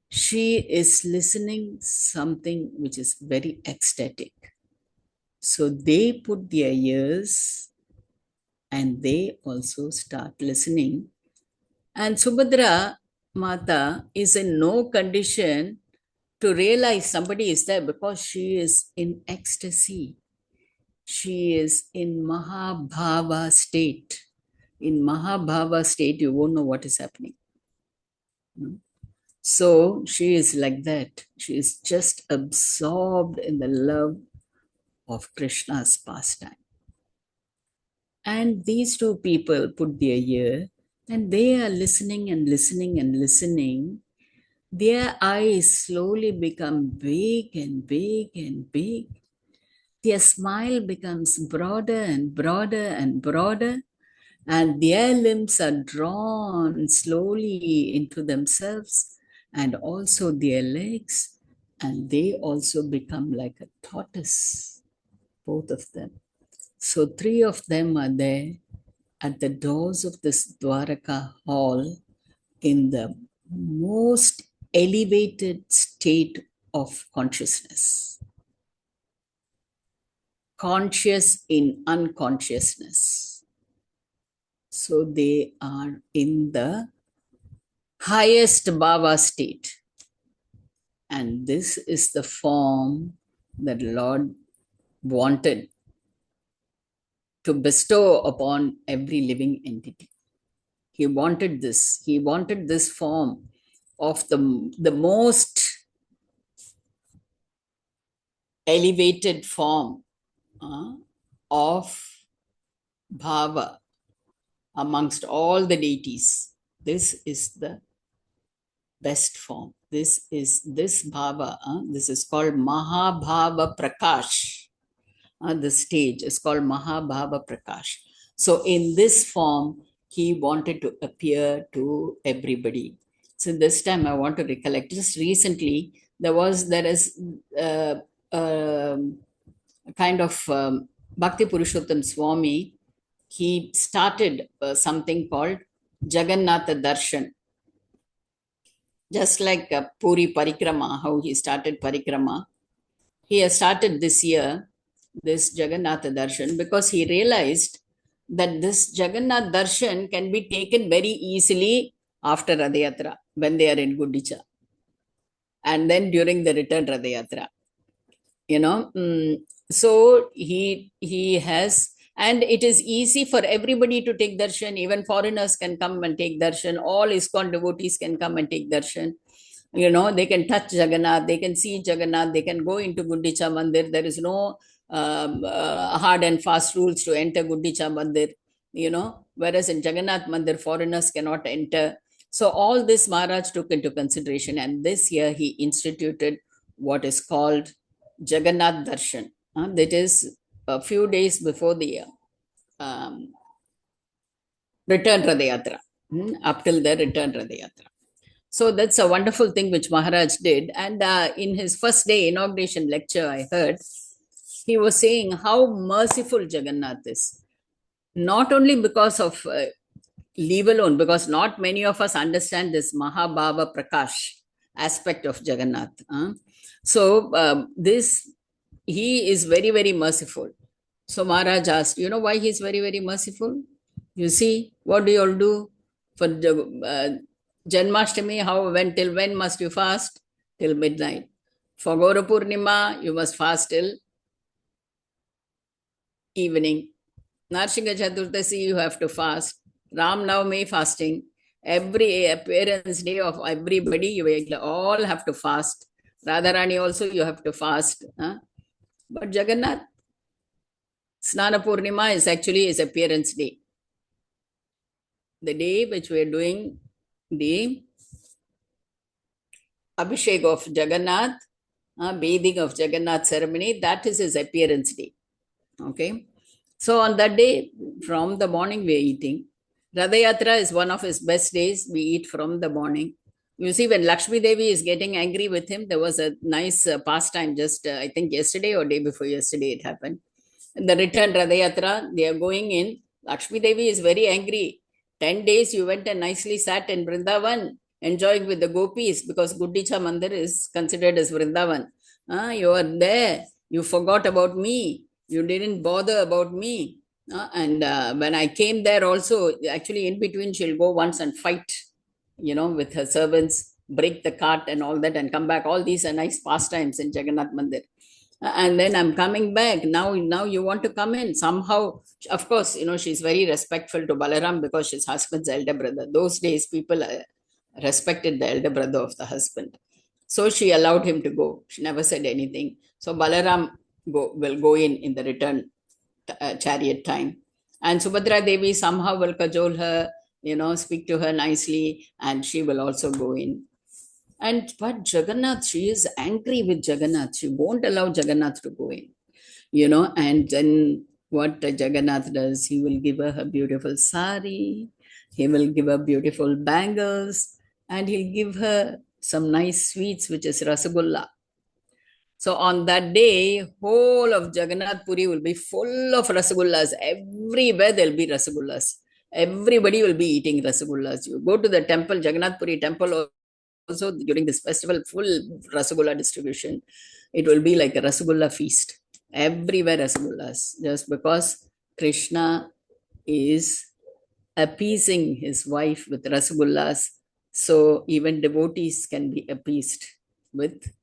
she is listening something which is very ecstatic. So they put their ears and they also start listening. And Subhadra Mata is in no condition to realize somebody is there because she is in ecstasy. She is in Mahabhava state. In Mahabhava state, you won't know what is happening. So she is like that. She is just absorbed in the love of Krishna's pastime. And these two people put their ear and they are listening and listening and listening. Their eyes slowly become big and big and big. Their smile becomes broader and broader and broader, and their limbs are drawn slowly into themselves and also their legs, and they also become like a tortoise, both of them. So three of them are there at the doors of this Dwaraka hall in the most elevated state of consciousness. Conscious in unconsciousness. So they are in the highest bhava state. And this is the form that Lord wanted to bestow upon every living entity. He wanted this. He wanted this form of the most elevated form of bhava amongst all the deities. This is the best form. This bhava. This is called Mahabhava Prakash. The stage is called Mahabhava Prakash. So in this form, he wanted to appear to everybody. So this time I want to recollect, just recently, there is kind of Bhakti Purushottam Swami. He started something called Jagannatha Darshan. Just like Puri Parikrama, how he started Parikrama, he has started this year this Jagannatha Darshan because he realized that this Jagannath Darshan can be taken very easily after Radha Yatra when they are in Gudicha. and then during the return Ratha Yatra. So he has, and it is easy for everybody to take darshan. Even foreigners can come and take darshan. All ISKCON devotees can come and take darshan. They can touch Jagannath, they can see Jagannath, they can go into Gundicha Mandir. There is no hard and fast rules to enter Gundicha Mandir, whereas in Jagannath Mandir, foreigners cannot enter. So all this Maharaj took into consideration, and this year he instituted what is called Jagannath Darshan. That is a few days before the um, return Ratha Yatra, up till the return Ratha Yatra. So that's a wonderful thing which Maharaj did. And in his first day inauguration lecture, I heard he was saying how merciful Jagannath is. Not only because of leave alone, because not many of us understand this Mahabhava Prakash aspect of Jagannath. So he is very, very merciful. So Maharaj asked, why he is very, very merciful? You see, what do you all do for Janmashtami? Till when must you fast? Till midnight. For Gaura Purnima, you must fast till evening. Narsingha Chaturdasi, you have to fast. Ram Navami, fasting. Every appearance day of everybody, you all have to fast. Radharani also, you have to fast. But Jagannath, Snana Purnima is actually his appearance day. The day which we are doing the Abhishek of Jagannath, bathing of Jagannath ceremony, that is his appearance day. Okay. So on that day, from the morning we are eating. Ratha Yatra is one of his best days. We eat from the morning. You see, when Lakshmi Devi is getting angry with him, there was a nice pastime just, I think yesterday or day before yesterday it happened. The return Ratha Yatra, they are going in. Lakshmi Devi is very angry. 10 days you went and nicely sat in Vrindavan, enjoying with the gopis, because Gundicha Mandir is considered as Vrindavan. You are there. You forgot about me. You didn't bother about me. And when I came there also, actually in between she'll go once and fight, with her servants, break the cart and all that, and come back. All these are nice pastimes in Jagannath Mandir. And then I'm coming back. Now you want to come in. Somehow, of course, she's very respectful to Balaram because she's husband's elder brother. Those days, people respected the elder brother of the husband. So she allowed him to go. She never said anything. So Balaram will go in the return chariot time. And Subhadra Devi somehow will cajole her, speak to her nicely, and she will also go in. But Jagannath, she is angry with Jagannath. She won't allow Jagannath to go in, and then what Jagannath does, he will give her a beautiful sari, he will give her beautiful bangles, and he'll give her some nice sweets, which is Rasagulla. So on that day, whole of Jagannath Puri will be full of Rasagullas. Everywhere there'll be Rasagullas. Everybody will be eating Rasagullas. You go to the temple, Jagannath Puri temple, also during this festival, full Rasagulla distribution. It will be like a Rasagulla feast. Everywhere Rasagullas. Just because Krishna is appeasing his wife with Rasagullas, so even devotees can be appeased with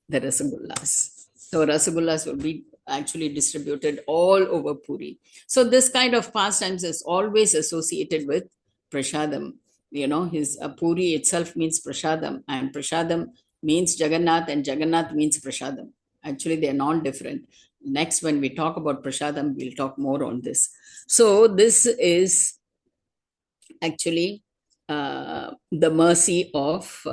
the Rasagullas. So Rasagullas will be actually distributed all over Puri. So this kind of pastimes is always associated with Prashadam. His Puri itself means Prashadam, and Prashadam means Jagannath, and Jagannath means Prashadam. Actually, they are non-different. Next, when we talk about Prashadam, we'll talk more on this. So this is actually the mercy of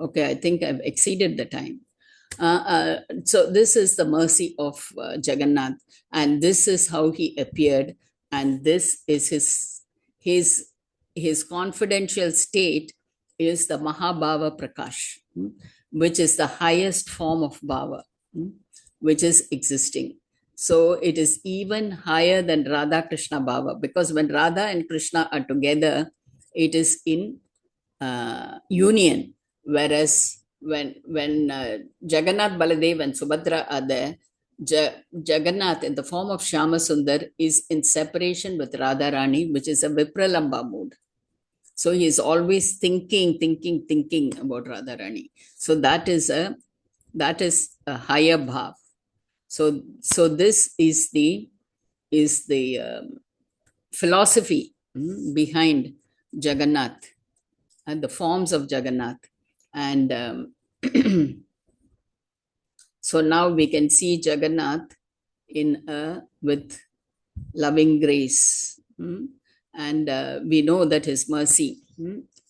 okay, I think I've exceeded the time. So this is the mercy of Jagannath, and this is how he appeared, and this is his confidential state is the Mahabhava Prakash, which is the highest form of bhava, which is existing. So it is even higher than Radha Krishna bhava, because when Radha and Krishna are together, it is in union. Whereas when Jagannath, Baladev and Subhadra are there, Jagannath in the form of Shyamasundar is in separation with Radharani, which is a Vipralamba mood. So he is always thinking about Radharani. So that is a higher bhav. So this is the philosophy behind Jagannath and the forms of Jagannath. And so now we can see Jagannath with loving grace. And we know that his mercy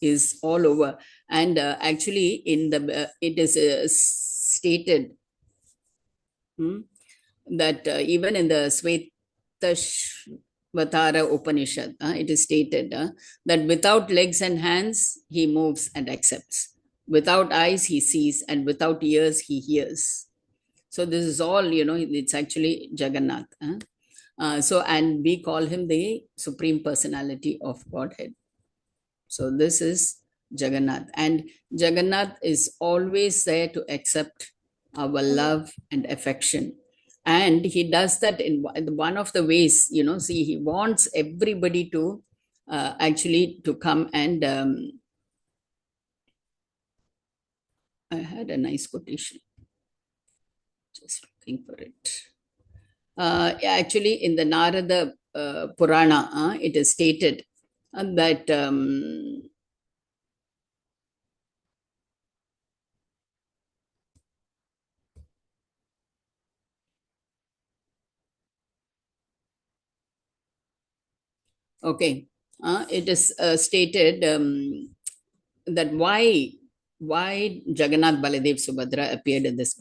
is all over. And actually, it is stated that even in the Shvetashvatara Upanishad, it is stated that without legs and hands, he moves and accepts. Without eyes, he sees, and without ears, he hears. So this is all, it's actually Jagannath. And we call him the Supreme Personality of Godhead. So this is Jagannath. And Jagannath is always there to accept our love and affection. And he does that in one of the ways, see, he wants everybody to actually to come and I had a nice quotation. Just looking for it. Actually, in the Narada Purana, it is stated that okay, it is stated that why Jagannath, Baladev, Subhadra appeared in this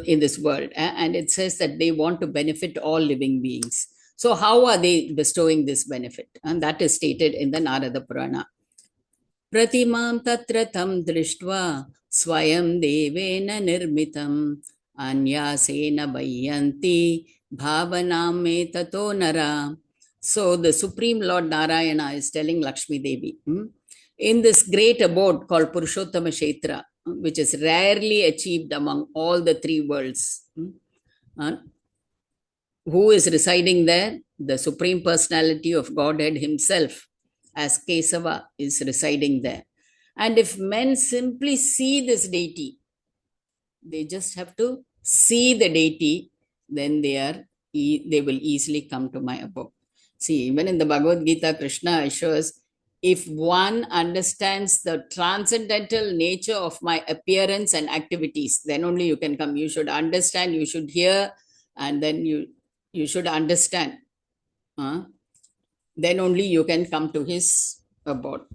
in this world, and it says that they want to benefit all living beings. So how are they bestowing this benefit? And that is stated in the Narada Purana. Pratimam tatra tam drishtva swayam devena nirmitam anyasena bayanti bhavanam me tato nara. So the Supreme Lord Narayana is telling Lakshmi Devi, in this great abode called Purushottama Kshetra, which is rarely achieved among all the three worlds. Who is residing there? The Supreme Personality of Godhead himself, as Kesava, is residing there. And if men simply see this deity, they just have to see the deity, then they will easily come to my abode. See, even in the Bhagavad Gita, Krishna assures, if one understands the transcendental nature of my appearance and activities, then only you can come. You should understand, you should hear, and then you should understand. Then only you can come to his abode.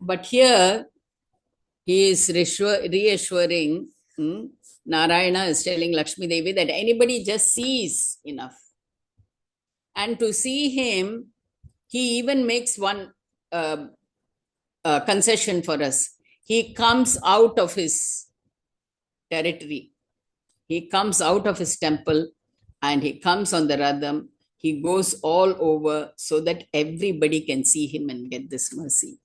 But here, he is reassuring, Narayana is telling Lakshmi Devi that anybody just sees enough. And to see him, he even makes one concession for us. He comes out of his territory. He comes out of his temple and he comes on the Radham. He goes all over so that everybody can see him and get this mercy.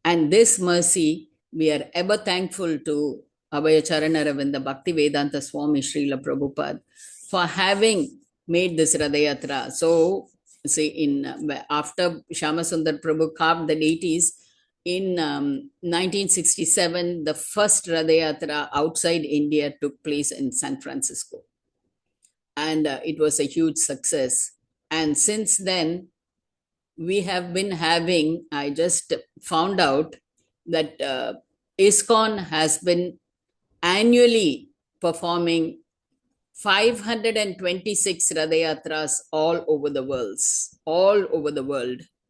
And this mercy, we are ever thankful to Abhayacharana Ravinda Bhakti Vedanta Swami Srila Prabhupada for having made this Radha-yatra. So, see, after Shyamasundar Prabhu carved the deities, in 1967, the first Radha-yatra outside India took place in San Francisco. And it was a huge success. And since then, we have been having, I just found out that ISKCON has been annually performing 526 Radha-yatras all over the world,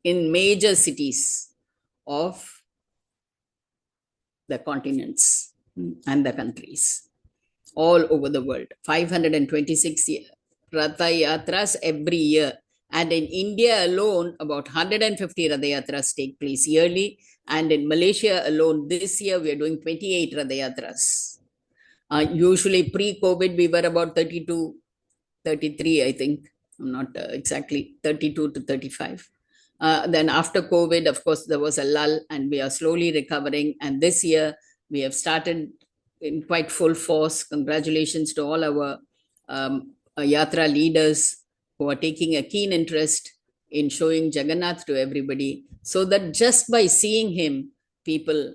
in major cities of the continents and the countries, all over the world. 526 Radha-yatras every year. And in India alone, about 150 Radha-yatras take place yearly. And in Malaysia alone, this year, we are doing 28 Radha-yatras. Usually pre-COVID, we were about 32, 33, I think. I'm not exactly 32 to 35. Then after COVID, of course, there was a lull and we are slowly recovering. And this year, we have started in quite full force. Congratulations to all our Yatra leaders who are taking a keen interest in showing Jagannath to everybody, so that just by seeing him, people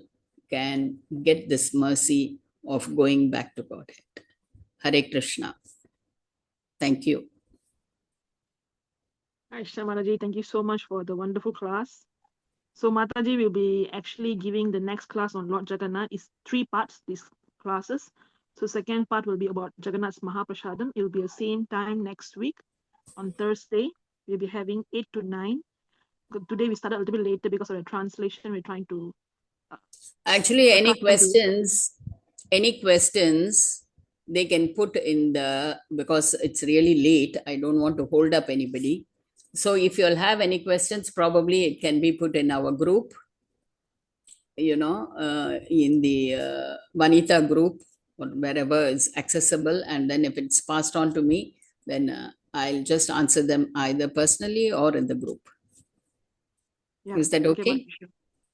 can get this mercy of going back to Godhead. Hare Krishna. Thank you. Krishna Mataji, thank you so much for the wonderful class. So Mataji will be actually giving the next class on Lord Jagannath. It's 3 parts, these classes. So second part will be about Jagannath's Mahaprasadam. It will be the same time next week on Thursday. We'll be having 8 to 9. Today we started a little bit later because of the translation. We're trying to... Actually, any questions, they can put in the, because it's really late. I don't want to hold up anybody. So if you'll have any questions, probably it can be put in our group, in the V.A.N.I.T.A group, or wherever is accessible. And then if it's passed on to me, then I'll just answer them either personally or in the group. Yeah. Is that okay?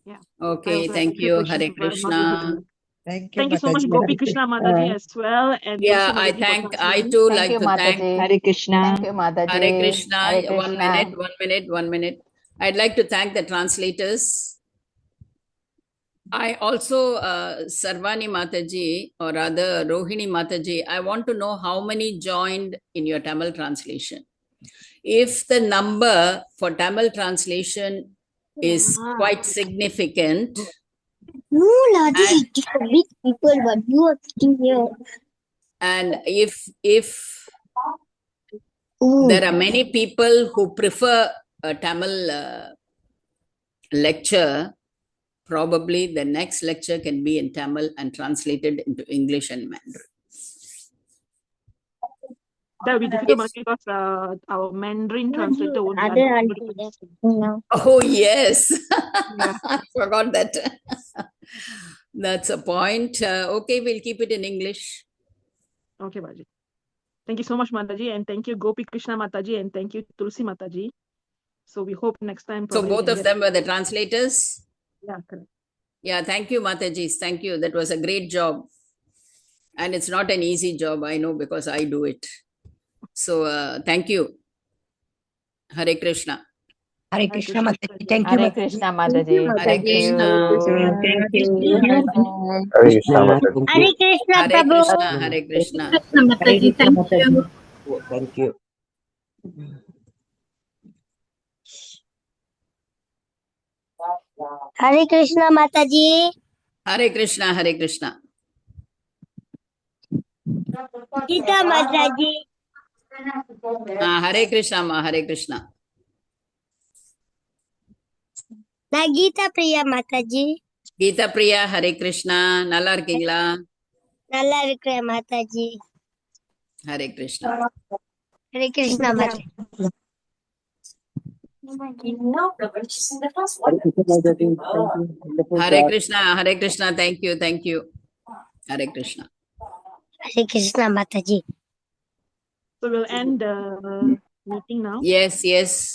Yeah. Okay, thank you. Hare Krishna. Thank you, Thank you so much, Mataji. Gopi Krishna Mataji as well. And Yeah, Tulsi I Mataji for I translating. too Thank like you, to thank Mataji. Hare Krishna. Thank you, Mataji. Hare Krishna. Hare One Krishna. minute. I'd like to thank the translators. I also, Sarvani Mataji, or rather Rohini Mataji, I want to know how many joined in your Tamil translation. If the number for Tamil translation is quite significant, No, Ladi, it's for big people, but you are sitting here. and if Ooh. there are many people who prefer a Tamil lecture, probably the next lecture can be in Tamil and translated into English and Mandarin. That will be difficult because our Mandarin translator won't be Other able to auntie, understand. no. Oh, yes. Yeah. I forgot that. That's a point. Okay, we'll keep it in English. Okay, Mataji. Thank you so much, Mataji, and thank you, Gopi Krishna Mataji, and thank you, Tulsi Mataji. So we hope next time. So probably both we of can them were the translators? Yeah, correct. Yeah, thank you, Mataji. Thank you. That was a great job. And it's not an easy job, I know, because I do it. So thank you. Hare Krishna. Hare Krishna, Mataji. Thank you, Hare Mataji. Krishna, Mataji. Hare Thank Krishna. you. Thank you. Hare Krishna Mataji. Hare Krishna, Hare Prabhu. Krishna. Hare Krishna. Hare Krishna, Mataji. Thank you. Hare Krishna, Mataji. Hare Krishna. Hare Krishna. Gita Mataji. Hare Krishna, Ma. Hare Krishna. Nagita Priya Mataji. Geeta Priya. Hare Krishna. Nalla irkingla? Nalla இருக்கிறேன் Mataji. Hare Krishna. Hare Krishna, Mataji. Hare Krishna. Hare Krishna. Thank you. Thank you. Hare Krishna. Hare Krishna, Mataji. So we'll end the meeting now. Yes, yes.